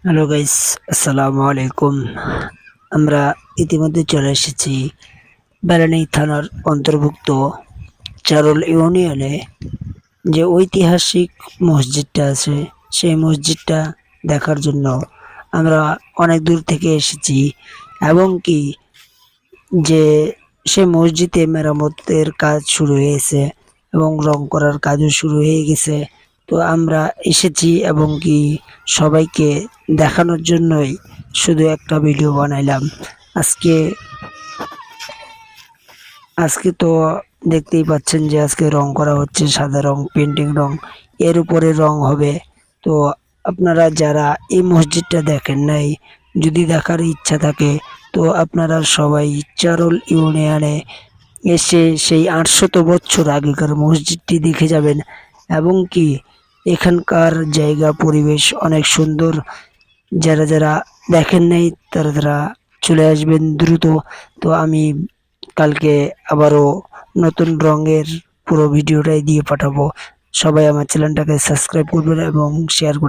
Hello guys, আসসালামু আলাইকুম। আমরা ইতিমধ্যে চলে এসেছি বেলানী থানার অন্তর্ভুক্ত চারুল ইউনিয়নে যে ঐতিহাসিক মসজিদটা আছে সেই মসজিদটা দেখার জন্য আমরা অনেক দূর থেকে এসেছি এবং কি যে সে মসজিদে মেরামতের কাজ শুরু হয়েছে এবং রং করার কাজও শুরু হয়ে গেছে। তো আমরা এসেছি এবং কি সবাইকে দেখানোর জন্যই শুধু একটা ভিডিও বানাইলাম। আজকে আজকে তো দেখতেই পাচ্ছেন যে আজকে রং করা হচ্ছে, সাদা রং, পেন্টিং রং, এর উপরে রং হবে। তো আপনারা যারা এই মসজিদটা দেখেন নাই, যদি দেখার ইচ্ছা থাকে তো আপনারা সবাই চারুল ইউনিয়নে এসে সেই 800 বছর আগেকার মসজিদটি দেখে যাবেন এবং কি এখানকার জায়গা পরিবেশ অনেক সুন্দর। যারা যারা দেখেন নাই তারা তারা চলে আসবেন দ্রুত। তো আমি কালকে আবারও নতুন রঙের পুরো ভিডিওটাই দিয়ে পাঠাবো। সবাই আমার চ্যানেলটাকে সাবস্ক্রাইব করবেন এবং শেয়ার করবেন।